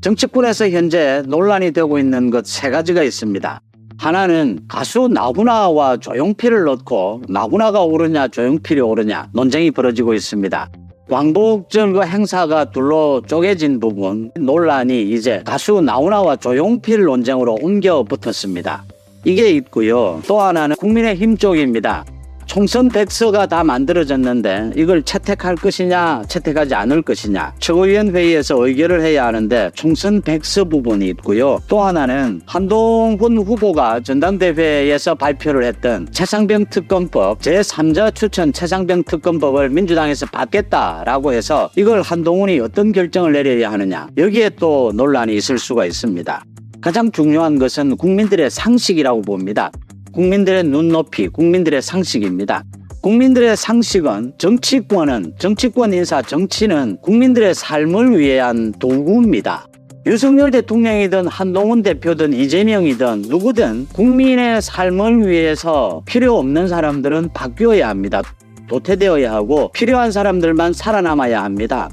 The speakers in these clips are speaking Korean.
정치권에서 현재 논란이 되고 있는 것 세 가지가 있습니다. 하나는 가수 나훈아와 조용필을 넣고 나훈아가 오르냐 조용필이 오르냐 논쟁이 벌어지고 있습니다. 광복절 행사가 둘로 쪼개진 부분 논란이 이제 가수 나훈아와 조용필 논쟁으로 옮겨 붙었습니다. 이게 있고요. 또 하나는 국민의힘 쪽입니다. 총선 백서가 다 만들어졌는데 이걸 채택할 것이냐 채택하지 않을 것이냐 최고위원회의에서 의결을 해야 하는데 총선 백서 부분이 있고요. 또 하나는 한동훈 후보가 전당대회에서 발표를 했던 최상병 특검법 제3자 추천 최상병 특검법을 민주당에서 받겠다라고 해서 이걸 한동훈이 어떤 결정을 내려야 하느냐 여기에 또 논란이 있을 수가 있습니다. 가장 중요한 것은 국민들의 상식이라고 봅니다. 국민들의 눈높이, 국민들의 상식입니다. 국민들의 상식은 정치권 인사, 정치는 국민들의 삶을 위한 도구입니다. 윤석열 대통령이든 한동훈 대표든 이재명이든 누구든 국민의 삶을 위해서 필요 없는 사람들은 바뀌어야 합니다. 도태되어야 하고 필요한 사람들만 살아남아야 합니다.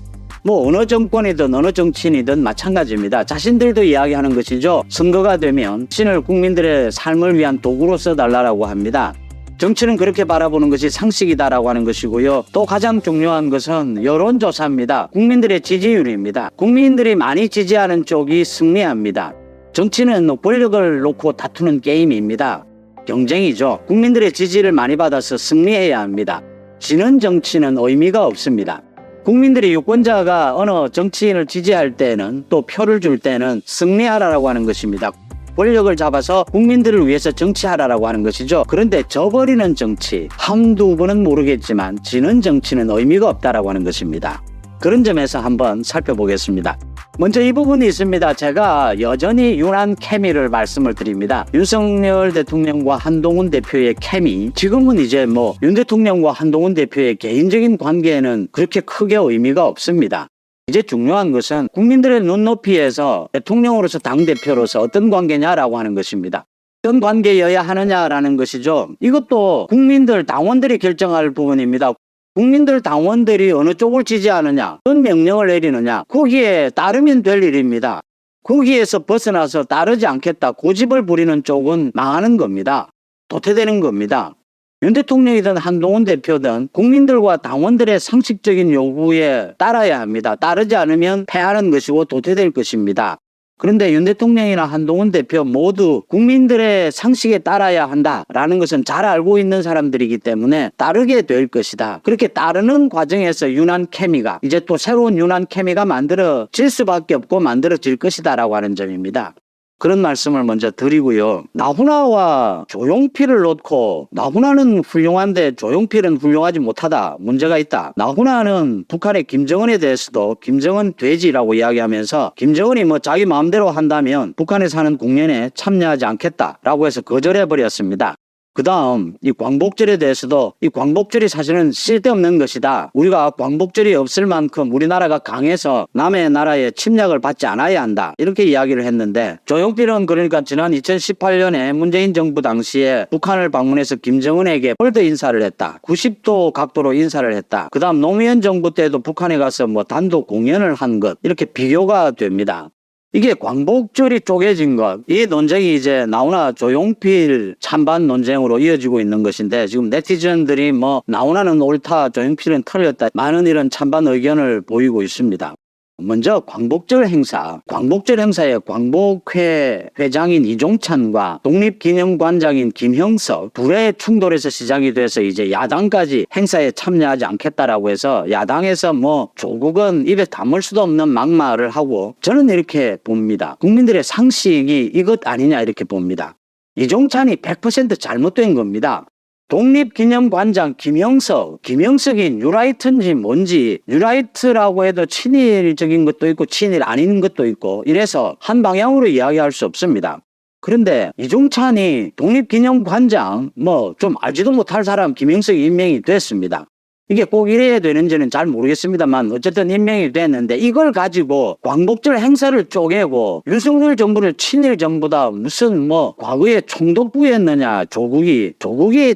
어느 정권이든 어느 정치인이든 마찬가지입니다. 자신들도 이야기하는 것이죠. 선거가 되면 신을 국민들의 삶을 위한 도구로 써달라고 합니다. 정치는 그렇게 바라보는 것이 상식이다라고 하는 것이고요. 또 가장 중요한 것은 여론조사입니다. 국민들의 지지율입니다. 국민들이 많이 지지하는 쪽이 승리합니다. 정치는 권력을 놓고 다투는 게임입니다. 경쟁이죠. 국민들의 지지를 많이 받아서 승리해야 합니다. 지는 정치는 의미가 없습니다. 국민들이 유권자가 어느 정치인을 지지할 때는 또 표를 줄 때는 승리하라라고 하는 것입니다. 권력을 잡아서 국민들을 위해서 정치하라라고 하는 것이죠. 그런데 져버리는 정치 한두 번은 모르겠지만 지는 정치는 의미가 없다라고 하는 것입니다. 그런 점에서 한번 살펴보겠습니다. 먼저 이 부분이 있습니다. 제가 여전히 유난 케미를 말씀을 드립니다. 윤석열 대통령과 한동훈 대표의 케미 지금은 이제 윤 대통령과 한동훈 대표의 개인적인 관계에는 그렇게 크게 의미가 없습니다. 이제 중요한 것은 국민들의 눈높이에서 대통령으로서 당대표로서 어떤 관계냐라고 하는 것입니다. 어떤 관계여야 하느냐라는 것이죠. 이것도 국민들 당원들이 결정할 부분입니다. 국민들 당원들이 어느 쪽을 지지하느냐 어떤 명령을 내리느냐 거기에 따르면 될 일입니다. 거기에서 벗어나서 따르지 않겠다 고집을 부리는 쪽은 망하는 겁니다. 도태되는 겁니다. 윤 대통령이든 한동훈 대표든 국민들과 당원들의 상식적인 요구에 따라야 합니다. 따르지 않으면 패하는 것이고 도태될 것입니다. 그런데 윤 대통령이나 한동훈 대표 모두 국민들의 상식에 따라야 한다라는 것은 잘 알고 있는 사람들이기 때문에 따르게 될 것이다. 그렇게 따르는 과정에서 유난 케미가 이제 또 새로운 유난 케미가 만들어질 수밖에 없고 만들어질 것이다 라고 하는 점입니다. 그런 말씀을 먼저 드리고요. 나훈아와 조용필을 놓고 나훈아는 훌륭한데 조용필은 훌륭하지 못하다. 문제가 있다. 나훈아는 북한의 김정은에 대해서도 김정은 돼지라고 이야기하면서 김정은이 자기 마음대로 한다면 북한에 사는 국면에 참여하지 않겠다라고 해서 거절해버렸습니다. 그 다음 이 광복절에 대해서도 이 광복절이 사실은 쓸데없는 것이다. 우리가 광복절이 없을 만큼 우리나라가 강해서 남의 나라에 침략을 받지 않아야 한다. 이렇게 이야기를 했는데 조용필은 그러니까 지난 2018년에 문재인 정부 당시에 북한을 방문해서 김정은에게 폴더 인사를 했다. 90도 각도로 인사를 했다. 그 다음 노무현 정부 때도 북한에 가서 단독 공연을 한 것 이렇게 비교가 됩니다. 이게 광복절이 쪼개진 것, 이 논쟁이 이제 나훈아 조용필 찬반 논쟁으로 이어지고 있는 것인데 지금 네티즌들이 나훈아는 옳다, 조용필은 틀렸다 많은 이런 찬반 의견을 보이고 있습니다. 먼저 광복절 행사에 광복회 회장인 이종찬과 독립기념관장인 김형석 둘의 충돌에서 시작이 돼서 이제 야당까지 행사에 참여하지 않겠다라고 해서 야당에서 조국은 입에 담을 수도 없는 막말을 하고 저는 이렇게 봅니다. 국민들의 상식이 이것 아니냐 이렇게 봅니다. 이종찬이 100% 잘못된 겁니다. 독립기념관장 김형석이 뉴라이트인지 뭔지 뉴라이트라고 해도 친일적인 것도 있고 친일 아닌 것도 있고 이래서 한 방향으로 이야기할 수 없습니다. 그런데 이종찬이 독립기념관장 좀 알지도 못할 사람 김형석이 임명이 됐습니다. 이게 꼭 이래야 되는지는 잘 모르겠습니다만 어쨌든 임명이 됐는데 이걸 가지고 광복절 행사를 쪼개고 윤석열 정부를 친일 정부다 무슨 뭐 과거에 총독부였느냐 조국이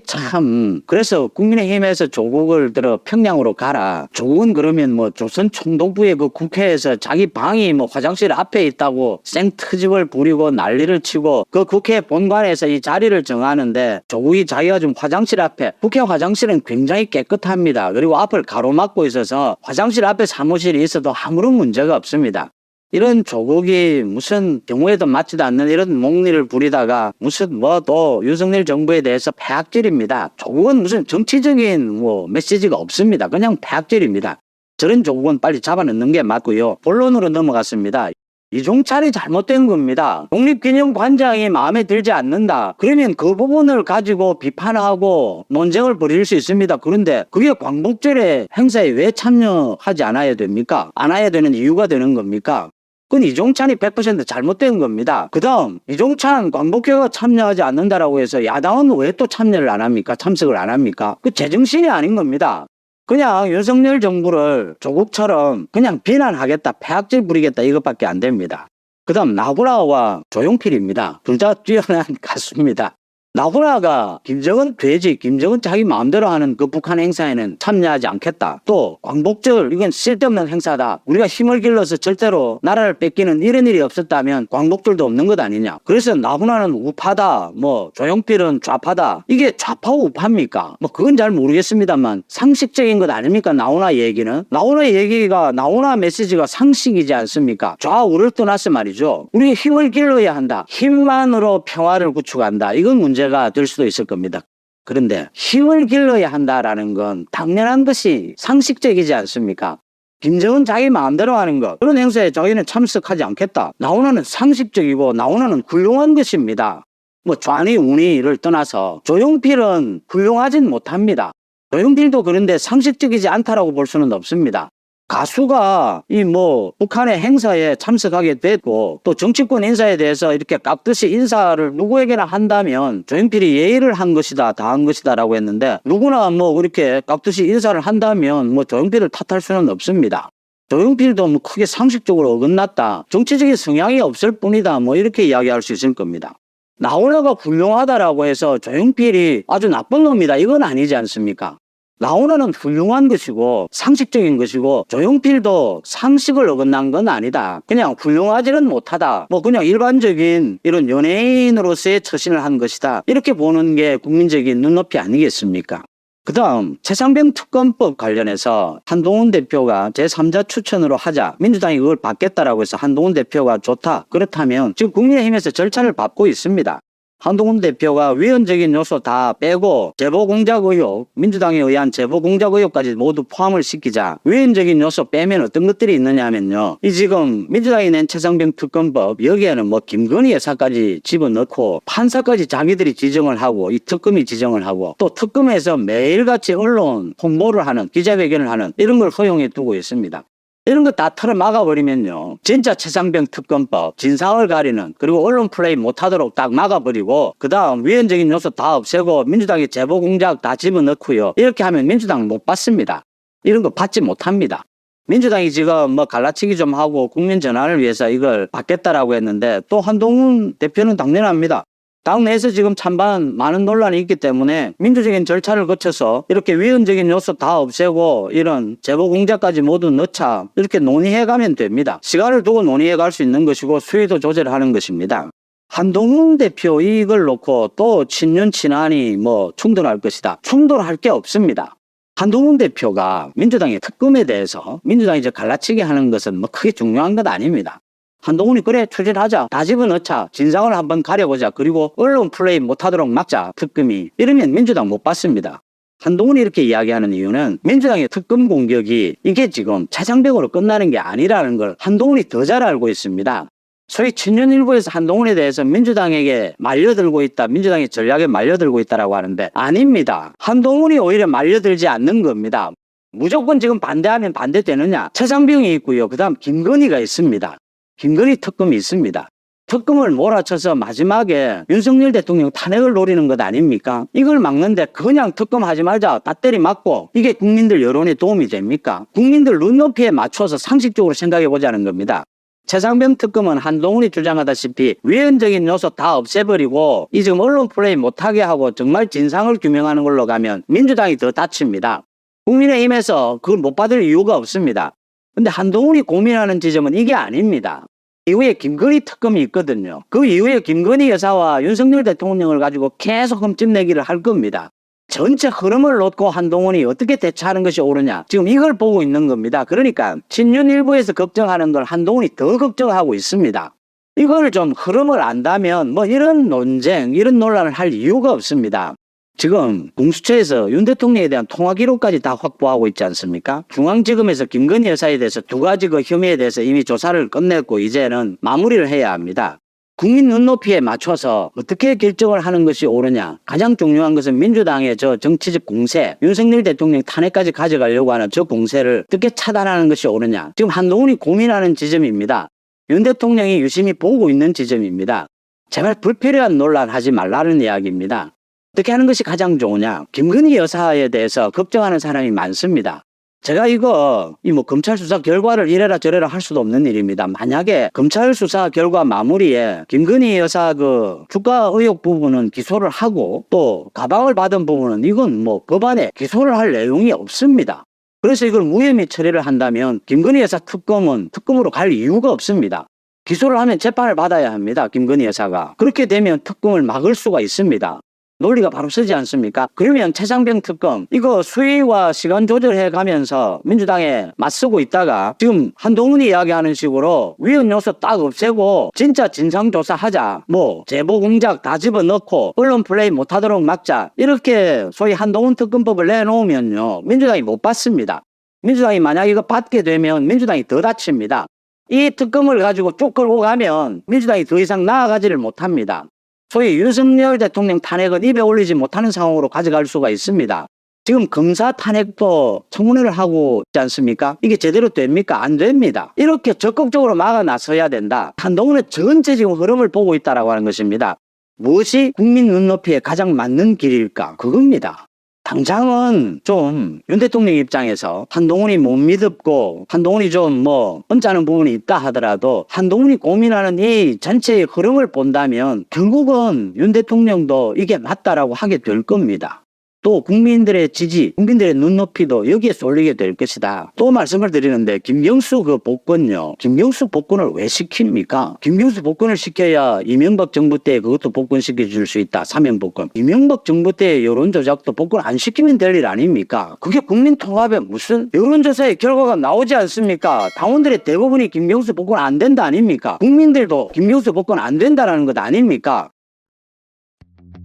참 그래서 국민의힘에서 조국을 들어 평양으로 가라. 조국은 그러면 뭐 조선 총독부의 그 국회에서 자기 방이 뭐 화장실 앞에 있다고 생트집을 부리고 난리를 치고 그 국회 본관에서 이 자리를 정하는데 조국이 자기가 좀 화장실 앞에 국회 화장실은 굉장히 깨끗합니다. 그리고 앞을 가로막고 있어서 화장실 앞에 사무실이 있어도 아무런 문제가 없습니다. 이런 조국이 무슨 경우에도 맞지도 않는 이런 목리를 부리다가 무슨 뭐 또 윤석열 정부에 대해서 폐악질입니다. 조국은 무슨 정치적인 뭐 메시지가 없습니다. 그냥 폐악질입니다. 저런 조국은 빨리 잡아넣는 게 맞고요. 본론으로 넘어갔습니다. 이종찰이 잘못된 겁니다. 독립기념관장이 마음에 들지 않는다. 그러면 그 부분을 가지고 비판하고 논쟁을 벌일 수 있습니다. 그런데 그게 광복절의 행사에 왜 참여하지 않아야 됩니까? 안 해야 되는 이유가 되는 겁니까? 그건 이종찬이 100% 잘못된 겁니다. 그 다음 이종찬 광복회가 참여하지 않는다라고 해서 야당은 왜 또 참여를 안 합니까? 참석을 안 합니까? 그 제정신이 아닌 겁니다. 그냥 윤석열 정부를 조국처럼 그냥 비난하겠다, 폐악질 부리겠다 이것밖에 안 됩니다. 그 다음 나훈아와 조용필입니다. 둘 다 뛰어난 가수입니다. 나훈아가 김정은 돼지, 김정은 자기 마음대로 하는 그 북한 행사에는 참여하지 않겠다. 또 광복절 이건 쓸데없는 행사다. 우리가 힘을 길러서 절대로 나라를 뺏기는 이런 일이 없었다면 광복절도 없는 것 아니냐. 그래서 나훈아는 우파다. 뭐 조용필은 좌파다. 이게 좌파 우파입니까? 뭐 그건 잘 모르겠습니다만 상식적인 것 아닙니까? 나훈아 얘기는. 나훈아 메시지가 상식이지 않습니까? 좌우를 떠나서 말이죠. 우리 힘을 길러야 한다. 힘만으로 평화를 구축한다. 이건 문제가 될 수도 있을 겁니다. 그런데 힘을 길러야 한다라는 건 당연한 것이 상식적이지 않습니까? 김정은 자기 마음대로 하는 것 그런 행사에 자기는 참석하지 않겠다. 나훈아는 상식적이고 나훈아는 훌륭한 것입니다. 뭐 좌니 우니를 떠나서 조용필은 훌륭하진 못합니다. 조용필도 그런데 상식적이지 않다라고 볼 수는 없습니다. 가수가 이 뭐 북한의 행사에 참석하게 됐고 또 정치권 인사에 대해서 이렇게 깍듯이 인사를 누구에게나 한다면 조용필이 예의를 한 것이다, 다 한 것이다 라고 했는데 누구나 뭐 그렇게 깍듯이 인사를 한다면 뭐 조용필을 탓할 수는 없습니다. 조용필도 뭐 크게 상식적으로 어긋났다, 정치적인 성향이 없을 뿐이다 뭐 이렇게 이야기할 수 있을 겁니다. 나훈아가 훌륭하다라고 해서 조용필이 아주 나쁜 놈이다 이건 아니지 않습니까? 나훈아는 훌륭한 것이고 상식적인 것이고 조용필도 상식을 어긋난 건 아니다. 그냥 훌륭하지는 못하다. 뭐 그냥 일반적인 이런 연예인으로서의 처신을 한 것이다. 이렇게 보는 게 국민적인 눈높이 아니겠습니까? 그 다음 최상병 특검법 관련해서 한동훈 대표가 제3자 추천으로 하자 민주당이 그걸 받겠다라고 해서 한동훈 대표가 좋다. 그렇다면 지금 국민의힘에서 절차를 밟고 있습니다. 한동훈 대표가 위헌적인 요소 다 빼고 제보공작 의혹, 민주당에 의한 제보공작 의혹까지 모두 포함을 시키자. 위헌적인 요소 빼면 어떤 것들이 있느냐 하면요. 이 지금 민주당이 낸 최상병 특검법 여기에는 뭐 김건희 여사까지 집어넣고 판사까지 자기들이 지정을 하고 이 특검이 지정을 하고 또 특검에서 매일같이 언론 홍보를 하는 기자회견을 하는 이런 걸 허용해 두고 있습니다. 이런 거 다 털어 막아버리면요. 진짜 최상병 특검법, 진상을 가리는 그리고 언론 플레이 못하도록 딱 막아버리고 그 다음 위헌적인 요소 다 없애고 민주당이 제보공작 다 집어넣고요. 이렇게 하면 민주당 못 받습니다. 이런 거 받지 못합니다. 민주당이 지금 뭐 갈라치기 좀 하고 국민 전환을 위해서 이걸 받겠다라고 했는데 또 한동훈 대표는 당연합니다. 당 내에서 지금 찬반 많은 논란이 있기 때문에 민주적인 절차를 거쳐서 이렇게 위헌적인 요소 다 없애고 이런 제보 공작까지 모두 넣자 이렇게 논의해가면 됩니다. 시간을 두고 논의해갈 수 있는 것이고 수위도 조절하는 것입니다. 한동훈 대표 이걸 놓고 또 친윤 친한이 뭐 충돌할 것이다. 충돌할 게 없습니다. 한동훈 대표가 민주당의 특검에 대해서 민주당이 이제 갈라치기 하는 것은 뭐 크게 중요한 건 아닙니다. 한동훈이 그래 추진하자, 다 집어넣자, 진상을 한번 가려보자, 그리고 언론 플레이 못하도록 막자, 특검이 이러면 민주당 못 받습니다. 한동훈이 이렇게 이야기하는 이유는 민주당의 특검 공격이 이게 지금 최상병으로 끝나는 게 아니라는 걸 한동훈이 더 잘 알고 있습니다. 소위 친윤 일부에서 한동훈에 대해서 민주당에게 말려들고 있다, 민주당의 전략에 말려들고 있다라고 하는데 아닙니다. 한동훈이 오히려 말려들지 않는 겁니다. 무조건 지금 반대하면 반대되느냐? 최상병이 있고요. 그 다음 김건희가 있습니다. 김건희 특검이 있습니다. 특검을 몰아쳐서 마지막에 윤석열 대통령 탄핵을 노리는 것 아닙니까? 이걸 막는데 그냥 특검하지 말자 따때리 맞고 이게 국민들 여론에 도움이 됩니까? 국민들 눈높이에 맞춰서 상식적으로 생각해 보자는 겁니다. 최상병 특검은 한동훈이 주장하다시피 위헌적인 요소 다 없애버리고 이 지금 언론 플레이 못하게 하고 정말 진상을 규명하는 걸로 가면 민주당이 더 다칩니다. 국민의힘에서 그걸 못 받을 이유가 없습니다. 근데 한동훈이 고민하는 지점은 이게 아닙니다. 이후에 김건희 특검이 있거든요. 그 이후에 김건희 여사와 윤석열 대통령을 가지고 계속 흠집내기를 할 겁니다. 전체 흐름을 놓고 한동훈이 어떻게 대처하는 것이 옳으냐 지금 이걸 보고 있는 겁니다. 그러니까 친윤 일부에서 걱정하는 걸 한동훈이 더 걱정하고 있습니다. 이걸 좀 흐름을 안다면 뭐 이런 논쟁 이런 논란을 할 이유가 없습니다. 지금 공수처에서 윤 대통령에 대한 통화 기록까지 다 확보하고 있지 않습니까? 중앙지검에서 김건희 여사에 대해서 두 가지 그 혐의에 대해서 이미 조사를 끝냈고 이제는 마무리를 해야 합니다. 국민 눈높이에 맞춰서 어떻게 결정을 하는 것이 옳으냐. 가장 중요한 것은 민주당의 저 정치적 공세, 윤석열 대통령 탄핵까지 가져가려고 하는 저 공세를 어떻게 차단하는 것이 옳으냐. 지금 한동훈이 고민하는 지점입니다. 윤 대통령이 유심히 보고 있는 지점입니다. 제발 불필요한 논란 하지 말라는 이야기입니다. 어떻게 하는 것이 가장 좋으냐. 김건희 여사에 대해서 걱정하는 사람이 많습니다. 제가 이거 검찰 수사 결과를 이래라 저래라 할 수도 없는 일입니다. 만약에 검찰 수사 결과 마무리에 김건희 여사 그 주가 의혹 부분은 기소를 하고 또 가방을 받은 부분은 이건 법안에 기소를 할 내용이 없습니다. 그래서 이걸 무혐의 처리를 한다면 김건희 여사 특검은 특검으로 갈 이유가 없습니다. 기소를 하면 재판을 받아야 합니다. 김건희 여사가. 그렇게 되면 특검을 막을 수가 있습니다. 논리가 바로 서지 않습니까? 그러면 최상병 특검 이거 수위와 시간 조절해 가면서 민주당에 맞서고 있다가 지금 한동훈이 이야기하는 식으로 위헌 요소 딱 없애고 진짜 진상조사하자 제보 공작 다 집어넣고 언론 플레이 못하도록 막자 이렇게 소위 한동훈 특검법을 내놓으면요 민주당이 못 받습니다. 민주당이 만약 이거 받게 되면 민주당이 더 다칩니다. 이 특검을 가지고 쭉 끌고 가면 민주당이 더 이상 나아가지를 못합니다. 소위 윤석열 대통령 탄핵은 입에 올리지 못하는 상황으로 가져갈 수가 있습니다. 지금 검사 탄핵도 청문회를 하고 있지 않습니까? 이게 제대로 됩니까? 안 됩니다. 이렇게 적극적으로 막아 나서야 된다. 한동훈의 전체 지금 흐름을 보고 있다라고 하는 것입니다. 무엇이 국민 눈높이에 가장 맞는 길일까? 그겁니다. 당장은 좀 윤 대통령 입장에서 한동훈이 못 믿었고 한동훈이 좀 언짢은 부분이 있다 하더라도 한동훈이 고민하는 이 전체의 흐름을 본다면 결국은 윤 대통령도 이게 맞다라고 하게 될 겁니다. 또 국민들의 지지, 국민들의 눈높이도 여기에 쏠리게 될 것이다. 또 말씀을 드리는데 김경수 그 복권요. 김경수 복권을 왜 시킵니까? 김경수 복권을 시켜야 이명박 정부 때 그것도 복권시켜 줄 수 있다. 사면복권. 이명박 정부 때 여론조작도 복권 안 시키면 될 일 아닙니까? 그게 국민 통합에 무슨 여론조사의 결과가 나오지 않습니까? 당원들의 대부분이 김경수 복권 안 된다 아닙니까? 국민들도 김경수 복권 안 된다라는 것 아닙니까?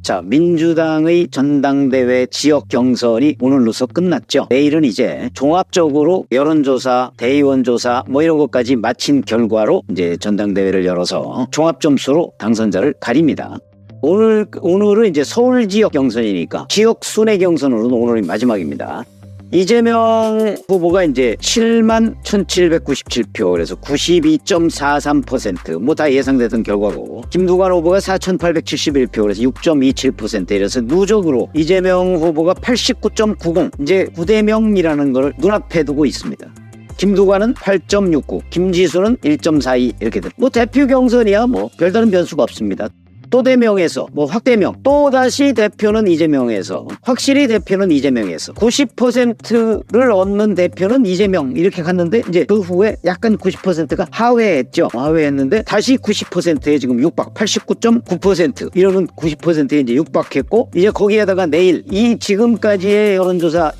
자, 민주당의 전당대회 지역 경선이 오늘로서 끝났죠. 내일은 이제 종합적으로 여론조사, 대의원조사 이런 것까지 마친 결과로 이제 전당대회를 열어서 종합점수로 당선자를 가립니다. 오늘은 이제 서울 지역 경선이니까 지역 순회 경선으로는 오늘이 마지막입니다. 이재명 후보가 이제 71,797표 그래서 92.43% 다 예상되던 결과고 김두관 후보가 4,871표 그래서 6.27% 이래서 누적으로 이재명 후보가 89.90 이제 9대명이라는 걸 눈앞에 두고 있습니다. 김두관은 8.69 김지수는 1.42 이렇게 돼. 대표 경선이야 별다른 변수가 없습니다. 또 대명에서 확대명 또다시 대표는 이재명에서 확실히 대표는 이재명에서 90%를 얻는 대표는 이재명 이렇게 갔는데 이제 그 후에 약간 90%가 하회했죠. 하회했는데 다시 90%에 지금 육박 89.9% 이러는 90%에 이제 육박했고 이제 거기에다가 내일 이 지금까지의 여론조사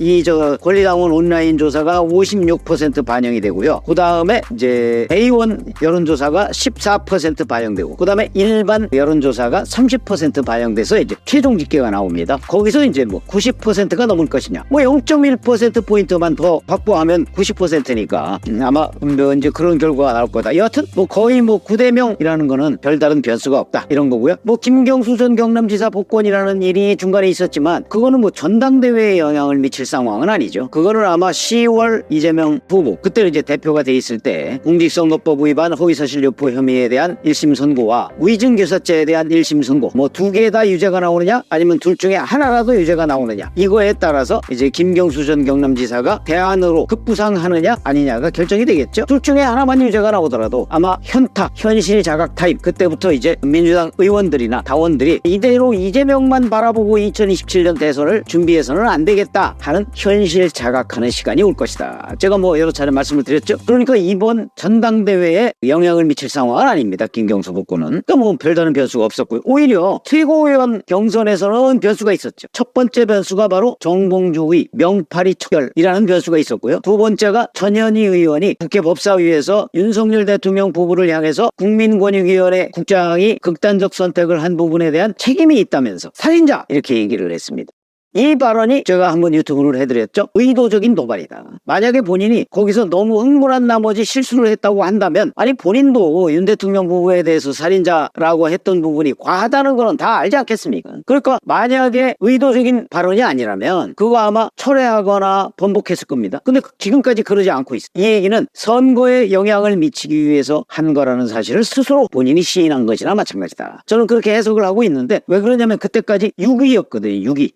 권리당원 온라인 조사가 56% 반영이 되고요. 그 다음에 이제 대의원 여론조사가 14% 반영되고 그 다음에 일반 여론조사 여론조사가 30% 반영돼서 이제 최종 집계가 나옵니다. 거기서 이제 뭐 90%가 넘을 것이냐, 뭐 0.1%포인트만 더 확보하면 90%니까 아마 이제 그런 결과가 나올 거다. 여하튼 뭐 거의 뭐 9대 0이라는 거는 별다른 변수가 없다, 이런 거고요. 뭐 김경수 전 경남지사 복권이라는 일이 중간에 있었지만 그거는 뭐 전당대회에 영향을 미칠 상황은 아니죠. 그거는 아마 10월 이재명 후보, 그때는 이제 대표가 돼 있을 때 공직선거법 위반 허위사실 유포 혐의에 대한 1심 선고와 위증교사죄에 대한 1심 선고, 뭐 두 개 다 유죄가 나오느냐 아니면 둘 중에 하나라도 유죄가 나오느냐, 이거에 따라서 이제 김경수 전 경남지사가 대안으로 급부상하느냐 아니냐가 결정이 되겠죠. 둘 중에 하나만 유죄가 나오더라도 아마 현타, 현실 자각 타임, 그때부터 이제 민주당 의원들이나 당원들이 이대로 이재명만 바라보고 2027년 대선을 준비해서는 안 되겠다 하는 현실 자각하는 시간이 올 것이다. 제가 뭐 여러 차례 말씀을 드렸죠. 그러니까 이번 전당대회에 영향을 미칠 상황은 아닙니다. 김경수 복권은. 그러니까 뭐 별다른 변수가 없었고요. 오히려 최고위원 경선에서는 변수가 있었죠. 첫 번째 변수가 바로 정봉주의 명파리 척결이라는 변수가 있었고요. 두 번째가 전현희 의원이 국회 법사위에서 윤석열 대통령 부부를 향해서 국민권익위원회 국장이 극단적 선택을 한 부분에 대한 책임이 있다면서 살인자, 이렇게 얘기를 했습니다. 이 발언이 제가 한번 유튜브를 해드렸죠. 의도적인 도발이다. 만약에 본인이 거기서 너무 흥분한 나머지 실수를 했다고 한다면, 아니 본인도 윤 대통령 부부에 대해서 살인자라고 했던 부분이 과하다는 거는 다 알지 않겠습니까? 그러니까 만약에 의도적인 발언이 아니라면 그거 아마 철회하거나 번복했을 겁니다. 근데 지금까지 그러지 않고 있어. 이 얘기는 선거에 영향을 미치기 위해서 한 거라는 사실을 스스로 본인이 시인한 것이나 마찬가지다. 저는 그렇게 해석을 하고 있는데, 왜 그러냐면 그때까지 6위였거든요. 6위.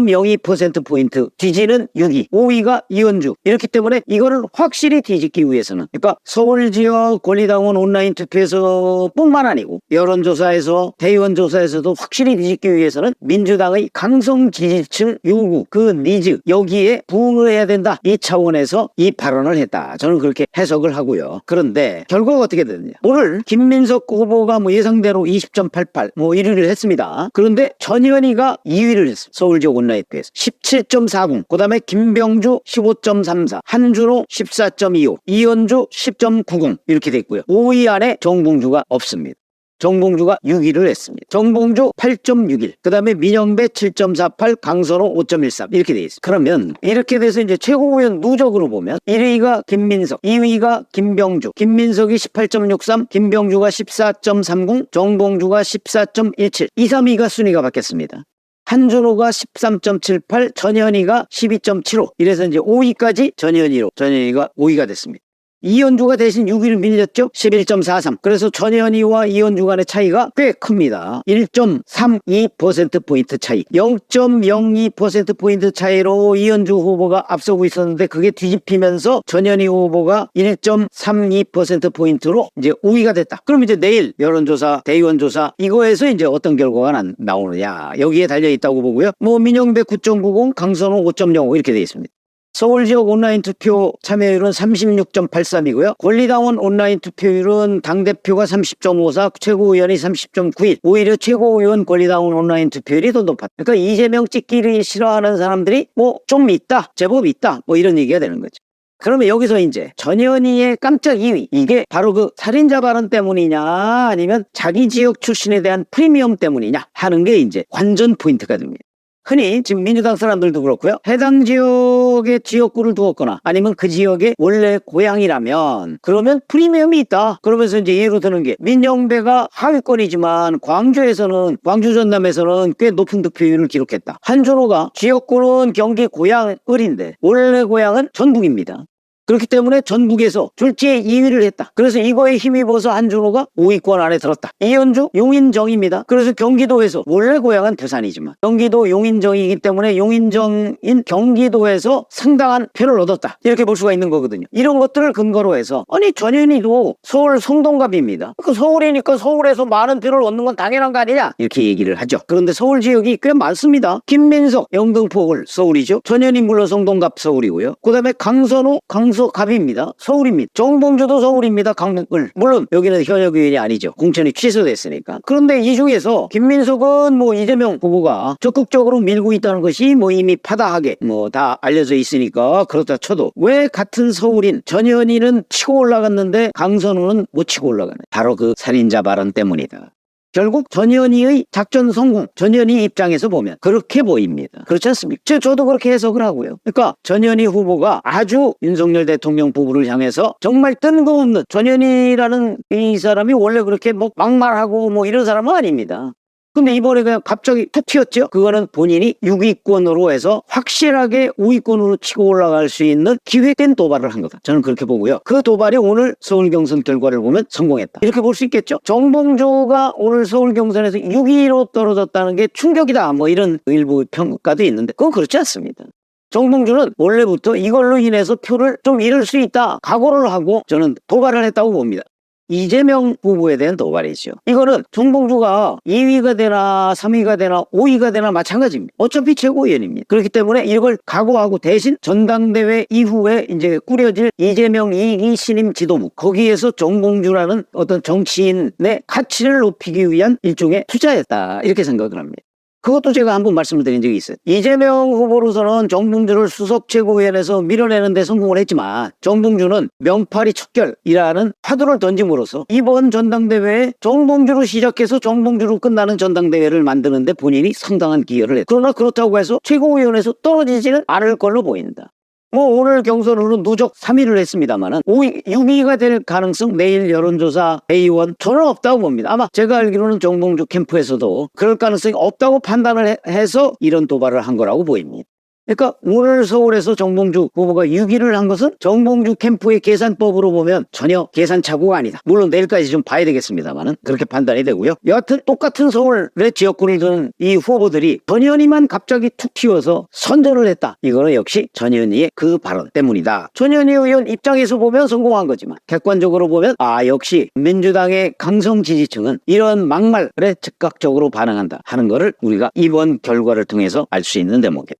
0.02%포인트 뒤지는 6위, 5위가 이현주. 이렇기 때문에 이거를 확실히 뒤집기 위해서는, 그러니까 서울 지역 권리당원 온라인 투표에서 뿐만 아니고 여론조사에서, 대의원조사에서도 확실히 뒤집기 위해서는 민주당의 강성 지지층 요구, 그 니즈, 여기에 부응을 해야 된다, 이 차원에서 이 발언을 했다. 저는 그렇게 해석을 하고요. 그런데 결과가 어떻게 됐느냐. 오늘 김민석 후보가 뭐 예상대로 20.88 뭐 1위를 했습니다. 그런데 전현희가 2위를 했습니다. 서울 지역 온라인 투표에서 17.40, 그 다음에 김병주 15.34, 한준호 14.25, 이현주 10.90 이렇게 됐고요. 5위 안에 정봉주가 없습니다. 정봉주가 6위를 했습니다. 정봉주 8.61, 그 다음에 민영배 7.48, 강선호 5.13 이렇게 돼 있어요. 그러면 이렇게 돼서 이제 최고위원 누적으로 보면 1위가 김민석, 2위가 김병주, 김민석이 18.63, 김병주가 14.30, 정봉주가 14.17, 2, 3위가 순위가 바뀌었습니다. 한준호가 13.78, 전현희가 12.75. 이래서 이제 5위까지 전현희가 5위가 됐습니다. 이현주가 대신 6위를 밀렸죠. 11.43. 그래서 전현희와 이현주 간의 차이가 꽤 큽니다. 1.32%포인트 차이. 0.02%포인트 차이로 이현주 후보가 앞서고 있었는데 그게 뒤집히면서 전현희 후보가 1.32%포인트로 이제 5위가 됐다. 그럼 이제 내일 여론조사, 대의원조사 이거에서 이제 어떤 결과가 나오느냐. 여기에 달려있다고 보고요. 뭐 민영배 9.90, 강선호 5.05 이렇게 돼 있습니다. 서울 지역 온라인 투표 참여율은 36.83이고요. 권리당원 온라인 투표율은 당대표가 30.54, 최고위원이 30.91. 오히려 최고위원 권리당원 온라인 투표율이 더 높았다. 그러니까 이재명 찍기를 싫어하는 사람들이 뭐 좀 있다, 제법 있다, 뭐 이런 얘기가 되는 거죠. 그러면 여기서 이제 전현희의 깜짝 2위, 이게 바로 그 살인자 발언 때문이냐 아니면 자기 지역 출신에 대한 프리미엄 때문이냐 하는 게 이제 관전 포인트가 됩니다. 흔히 지금 민주당 사람들도 그렇고요. 해당 지역에 지역구를 두었거나 아니면 그 지역의 원래 고향이라면 그러면 프리미엄이 있다. 그러면서 이제 예로 드는 게 민영배가 하위권이지만 광주 전남에서는 꽤 높은 득표율을 기록했다. 한준호가 지역구는 경기 고향 을인데 원래 고향은 전북입니다. 그렇기 때문에 전북에서 졸지에 2위를 했다. 그래서 이거에 힘입어서 한준호가 5위권 안에 들었다. 이현주 용인정입니다. 그래서 경기도에서 원래 고향은 부산이지만 경기도 용인정이기 때문에 용인정인 경기도에서 상당한 표를 얻었다. 이렇게 볼 수가 있는 거거든요. 이런 것들을 근거로 해서 아니 전현희도 서울 성동갑입니다. 그 서울이니까 서울에서 많은 표를 얻는 건 당연한 거 아니냐 이렇게 얘기를 하죠. 그런데 서울 지역이 꽤 많습니다. 김민석 영등포 서울이죠. 전현희 물론 성동갑 서울이고요. 그 다음에 강선호 갑입니다. 서울입니다. 정봉주도 서울입니다. 강북을. 물론 여기는 현역 의원이 아니죠. 공천이 취소됐으니까. 그런데 이 중에서 김민석은 뭐 이재명 후보가 적극적으로 밀고 있다는 것이 뭐 이미 파다하게 뭐 다 알려져 있으니까 그렇다 쳐도 왜 같은 서울인 전현희는 치고 올라갔는데 강선우는 못 치고 올라가네. 바로 그 살인자 발언 때문이다. 결국 전현희의 작전 성공, 전현희 입장에서 보면 그렇게 보입니다. 그렇지 않습니까? 저도 그렇게 해석을 하고요. 그러니까 전현희 후보가 아주 윤석열 대통령 부부를 향해서 정말 뜬금없는, 전현희라는 이 사람이 원래 그렇게 뭐 막말하고 뭐 이런 사람은 아닙니다. 근데 이번에 그냥 갑자기 툭 튀었죠. 그거는 본인이 6위권으로 해서 확실하게 우위권으로 치고 올라갈 수 있는 기획된 도발을 한 거다. 저는 그렇게 보고요. 그 도발이 오늘 서울 경선 결과를 보면 성공했다. 이렇게 볼 수 있겠죠. 정봉주가 오늘 서울 경선에서 6위로 떨어졌다는 게 충격이다. 뭐 이런 일부 평가도 있는데 그건 그렇지 않습니다. 정봉주는 원래부터 이걸로 인해서 표를 좀 잃을 수 있다 각오를 하고 저는 도발을 했다고 봅니다. 이재명 후보에 대한 도발이죠. 이거는 정봉주가 2위가 되나 3위가 되나 5위가 되나 마찬가지입니다. 어차피 최고위원입니다. 그렇기 때문에 이걸 각오하고 대신 전당대회 이후에 이제 꾸려질 이재명 2기 신임 지도부, 거기에서 정봉주라는 어떤 정치인의 가치를 높이기 위한 일종의 투자였다, 이렇게 생각을 합니다. 그것도 제가 한번 말씀을 드린 적이 있어요. 이재명 후보로서는 정봉주를 수석 최고위원회에서 밀어내는 데 성공을 했지만 정봉주는 명파리 척결이라는 화두를 던짐으로써 이번 전당대회에 정봉주로 시작해서 정봉주로 끝나는 전당대회를 만드는 데 본인이 상당한 기여를 했다. 그러나 그렇다고 해서 최고위원회에서 떨어지지는 않을 걸로 보인다. 뭐 오늘 경선으로 누적 3위를 했습니다만은 5위, 6위가 될 가능성, 내일 여론조사 회의원 저는 없다고 봅니다. 아마 제가 알기로는 정봉주 캠프에서도 그럴 가능성이 없다고 판단을 해서 이런 도발을 한 거라고 보입니다. 그러니까 오늘 서울에서 정봉주 후보가 6위를 한 것은 정봉주 캠프의 계산법으로 보면 전혀 계산착오가 아니다. 물론 내일까지 좀 봐야 되겠습니다만은 그렇게 판단이 되고요. 여하튼 똑같은 서울의 지역구를 두는 이 후보들이 전현희만 갑자기 툭 튀어서 선전을 했다. 이거는 역시 전현희의 그 발언 때문이다. 전현희 의원 입장에서 보면 성공한 거지만 객관적으로 보면 역시 민주당의 강성 지지층은 이런 막말에 즉각적으로 반응한다 하는 거를 우리가 이번 결과를 통해서 알 수 있는 대목입니다.